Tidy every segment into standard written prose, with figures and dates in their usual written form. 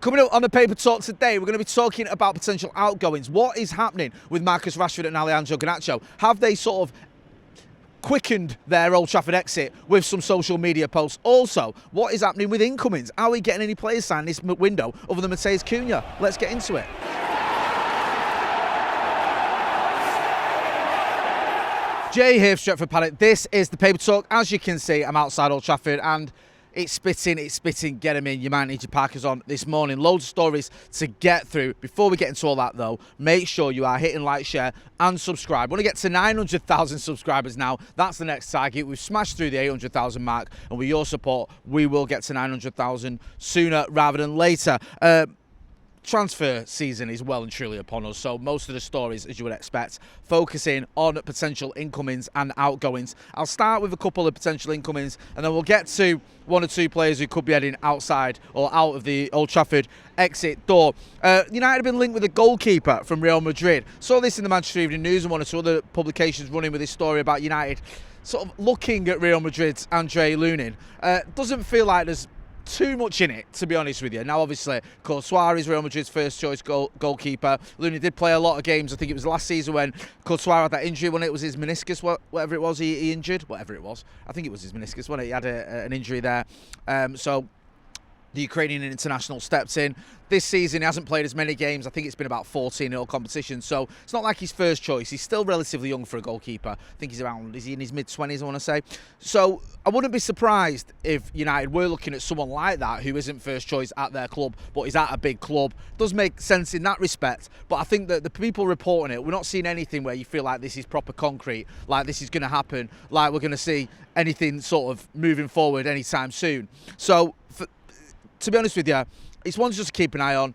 Coming up on the Paper Talk today, we're going to be talking about potential outgoings. What is happening with Marcus Rashford and Alejandro Garnacho? Have they sort of quickened their Old Trafford exit with some social media posts? Also, what is happening with incomings? Are we getting any players signed this window other than Matheus Cunha? Let's get into it. Jay here for Stretford Paddock. This is the Paper Talk. As you can see, I'm outside Old Trafford and it's spitting, get them in. You might need your Parkers on this morning. Loads of stories to get through. Before we get into all that though, make sure you are hitting like, share and subscribe. We want to get to 900,000 subscribers now. That's the next target. We've smashed through the 800,000 mark, and with your support, we will get to 900,000 sooner rather than later. Transfer season is well and truly upon us, so most of the stories, as you would expect, focusing on potential incomings and outgoings. I'll start with a couple of potential incomings, and then we'll get to one or two players who could be heading outside or out of the Old Trafford exit door. United have been linked with a goalkeeper from Real Madrid. Saw this in the Manchester Evening News and one or two other publications running with this story about United sort of looking at Real Madrid's Andriy Lunin. Doesn't feel like there's too much in it, to be honest with you. Now, obviously, Courtois is Real Madrid's first choice goalkeeper. Lunin did play a lot of games. I think it was last season when Courtois had that injury, when it was his meniscus, whatever it was he injured. Whatever it was. I think it was his meniscus when he had an injury there. So the Ukrainian international stepped in. This season, he hasn't played as many games. I think it's been about 14 in all competitions. So it's not like his first choice. He's still relatively young for a goalkeeper. I think he's is he in his mid-20s, I want to say. So I wouldn't be surprised if United were looking at someone like that who isn't first choice at their club, but is at a big club. Does make sense in that respect. But I think that the people reporting it, we're not seeing anything where you feel like this is proper concrete, like this is going to happen, like we're going to see anything sort of moving forward anytime soon. So to be honest with you, it's one just to keep an eye on.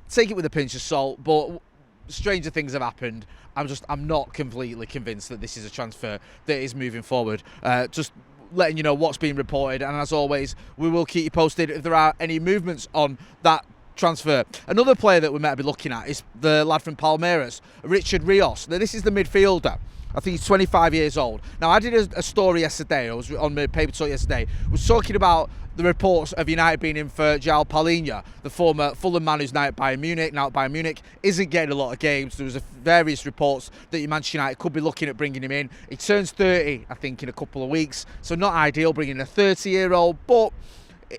Take it with a pinch of salt, but stranger things have happened. I'm not completely convinced that this is a transfer that is moving forward. Just letting you know what's being reported, and as always, we will keep you posted if there are any movements on that transfer. Another player that we might be looking at is the lad from Palmeiras, Richard Rios. Now, this is the midfielder. I think he's 25 years old. Now, I did a story yesterday, I was on my Paper Talk yesterday, was talking about the reports of United being in for João Palhinha, the former Fulham man who's now at Bayern Munich. Now at Bayern Munich, isn't getting a lot of games. There was various reports that Manchester United could be looking at bringing him in. He turns 30, I think, in a couple of weeks, so not ideal bringing a 30-year-old, but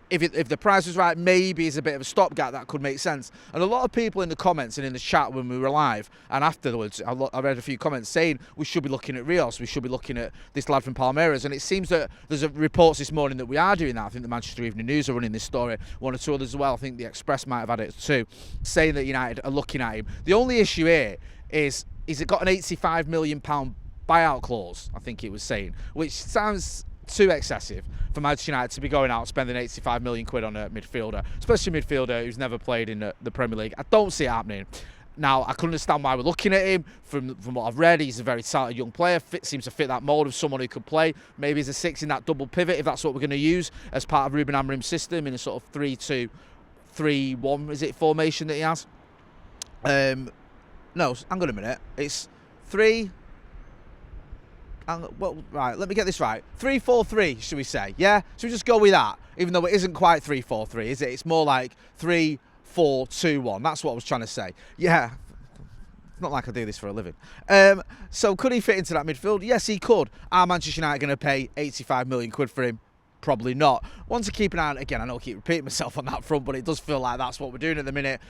if the price was right, maybe it's a bit of a stopgap that could make sense. And a lot of people in the comments and in the chat when we were live and afterwards, I read a few comments saying we should be looking at Rios, we should be looking at this lad from Palmeiras, and it seems that there's reports this morning that we are doing that. I think the Manchester Evening News are running this story, one or two others as well. I think the Express might have had it too, saying that United are looking at him. The only issue here is it got an £85 million buyout clause, I think it was saying, which sounds too excessive for Manchester United to be going out spending 85 million quid on a midfielder, especially a midfielder who's never played in the Premier League. I don't see it happening. Now, I can understand why we're looking at him. From what I've read, he's a very talented young player, seems to fit that mould of someone who could play. Maybe he's a 6 in that double pivot, if that's what we're going to use as part of Ruben Amorim's system in a sort of 3-2-3-1, is it, formation that he has? No, hang on a minute. It's 3... well, right, let me get this right. 3-4-3, should we say? Yeah? Should we just go with that? Even though it isn't quite 3-4-3, is it? It's more like 3-4-2-1. That's what I was trying to say. Yeah. It's not like I do this for a living. So could he fit into that midfield? Yes, he could. Are Manchester United going to pay 85 million quid for him? Probably not. One to keep an eye on. Again, I know I keep repeating myself on that front, but it does feel like that's what we're doing at the minute.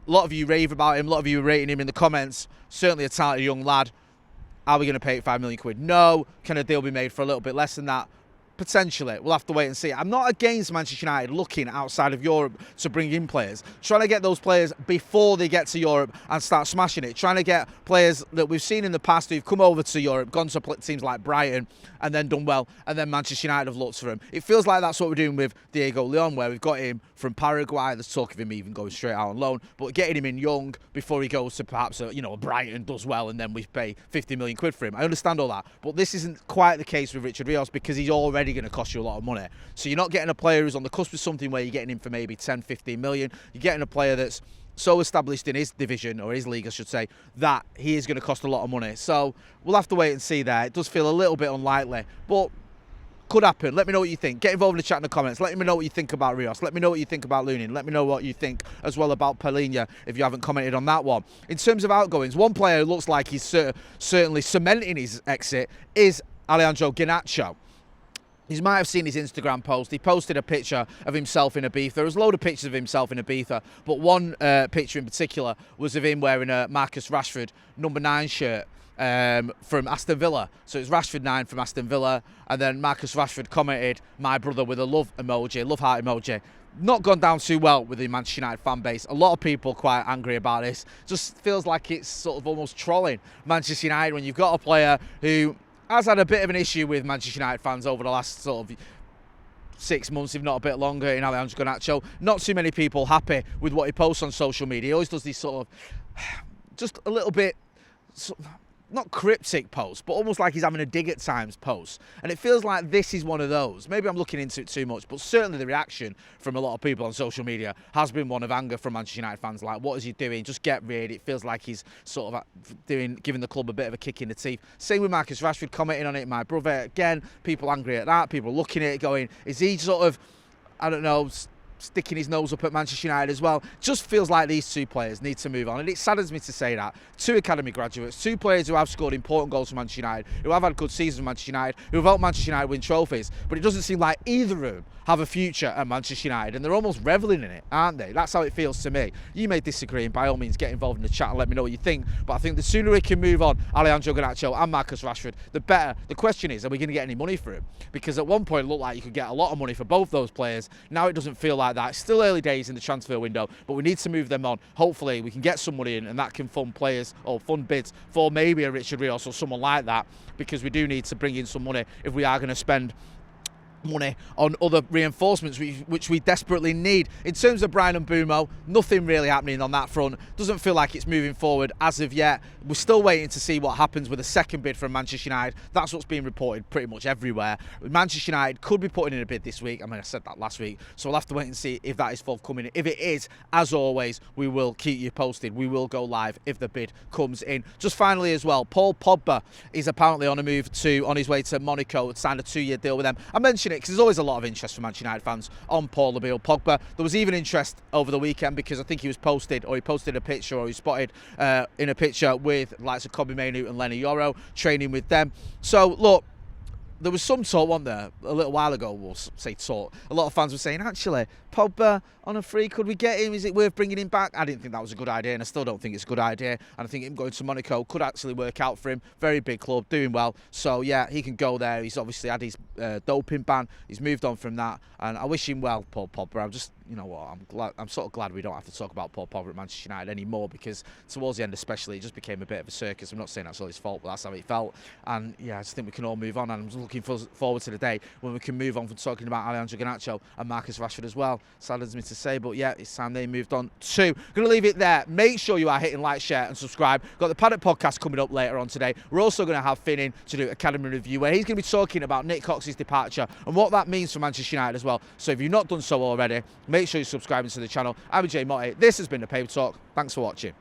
A lot of you rave about him. A lot of you are rating him in the comments. Certainly a talented young lad. Are we going to pay 85 million quid? No. Can a deal be made for a little bit less than that? Potentially. We'll have to wait and see. I'm not against Manchester United looking outside of Europe to bring in players. Trying to get those players before they get to Europe and start smashing it. Trying to get players that we've seen in the past who've come over to Europe, gone to teams like Brighton and then done well, and then Manchester United have looked for him. It feels like that's what we're doing with Diego Leon, where we've got him from Paraguay. There's talk of him even going straight out on loan, but getting him in young before he goes to perhaps a Brighton, does well, and then we pay 50 million quid for him. I understand all that, but this isn't quite the case with Richard Rios because he's already going to cost you a lot of money. So you're not getting a player who's on the cusp of something where you're getting him for maybe 10, 15 million. You're getting a player that's so established in his division, or his league I should say, that he is going to cost a lot of money. So we'll have to wait and see there. It does feel a little bit unlikely, but Could happen. Let me know what you think. Get involved in the chat in the comments. Let me know what you think about Rios. Let me know what you think about Lunin. Let me know what you think as well about Palhinha if you haven't commented on that one. In terms of outgoings, one player who looks like he's certainly cementing his exit is Alejandro Garnacho. You might have seen his Instagram post. He posted a picture of himself in Ibiza. There was a load of pictures of himself in Ibiza, but one picture in particular was of him wearing a Marcus Rashford number 9 shirt from Aston Villa. So it's Rashford 9 from Aston Villa, and then Marcus Rashford commented, "My brother," with a love emoji, love heart emoji. Not gone down too well with the Manchester United fan base. A lot of people quite angry about this. Just feels like it's sort of almost trolling Manchester United when you've got a player who has had a bit of an issue with Manchester United fans over the last sort of 6 months, if not a bit longer, in Alejandro Garnacho. Not too many people happy with what he posts on social media. He always does these sort of, just a little bit, not cryptic posts, but almost like he's having a dig at times posts. And it feels like this is one of those. Maybe I'm looking into it too much, but certainly the reaction from a lot of people on social media has been one of anger from Manchester United fans. Like, what is he doing? Just get rid. It feels like he's sort of giving the club a bit of a kick in the teeth. Same with Marcus Rashford commenting on it. "My brother," again, people angry at that. People looking at it going, is he sort of, I don't know, sticking his nose up at Manchester United as well? Just feels like these two players need to move on, and it saddens me to say that. 2 academy graduates, 2 players who have scored important goals for Manchester United, who have had good seasons for Manchester United, who have helped Manchester United win trophies, but it doesn't seem like either of them have a future at Manchester United, and they're almost revelling in it, aren't they? That's how it feels to me. You may disagree, and by all means get involved in the chat and let me know what you think, but I think the sooner we can move on Alejandro Garnacho and Marcus Rashford, the better. The question is, are we going to get any money for him? Because at one point it looked like you could get a lot of money for both those players. Now it doesn't feel like that. It's still early days in the transfer window, but we need to move them on. Hopefully we can get some money in, and that can fund players or fund bids for maybe a Richard Rios or someone like that, because we do need to bring in some money if we are going to spend money on other reinforcements which we desperately need. In terms of Brian and Bumo, nothing really happening on that front. Doesn't feel like it's moving forward as of yet. We're still waiting to see what happens with a second bid from Manchester United. That's what's being reported pretty much everywhere. Manchester United could be putting in a bid this week. I mean, I said that last week, so we'll have to wait and see if that is forthcoming. If it is, as always, we will keep you posted. We will go live if the bid comes in. Just finally as well, Paul Pogba is apparently on his way to Monaco, signed a 2-year deal with them. I mention it because there's always a lot of interest from Manchester United fans on Paul Pogba. There was even interest over the weekend because I think he posted a picture, or he spotted in a picture with likes of Kobe Mainoo and Lenny Yoro training with them. So look, there was some talk on there a little while ago. We'll say talk. A lot of fans were saying, actually, Pogba on a free, could we get him? Is it worth bringing him back? I didn't think that was a good idea, and I still don't think it's a good idea. And I think him going to Monaco could actually work out for him. Very big club, doing well. So yeah, he can go there. He's obviously had his doping ban. He's moved on from that, and I wish him well, Paul Pogba. I'm just, you know what, I'm sort of glad we don't have to talk about Paul Pogba at Manchester United anymore, because towards the end especially, it just became a bit of a circus. I'm not saying that's all his fault, but that's how it felt. And yeah, I just think we can all move on, and I'm looking forward to the day when we can move on from talking about Alejandro Garnacho and Marcus Rashford as well. Saddens me to say, but yeah, it's time they moved on too. Going to leave it there. Make sure you are hitting like, share and subscribe. Got the Paddock podcast coming up later on today. We're also going to have Finn in to do Academy Review, where he's going to be talking about Nick Cox's departure and what that means for Manchester United as well. So if you've not done so already, make sure you're subscribing to the channel. I'm Jay Motti. This has been the Paper Talk. Thanks for watching.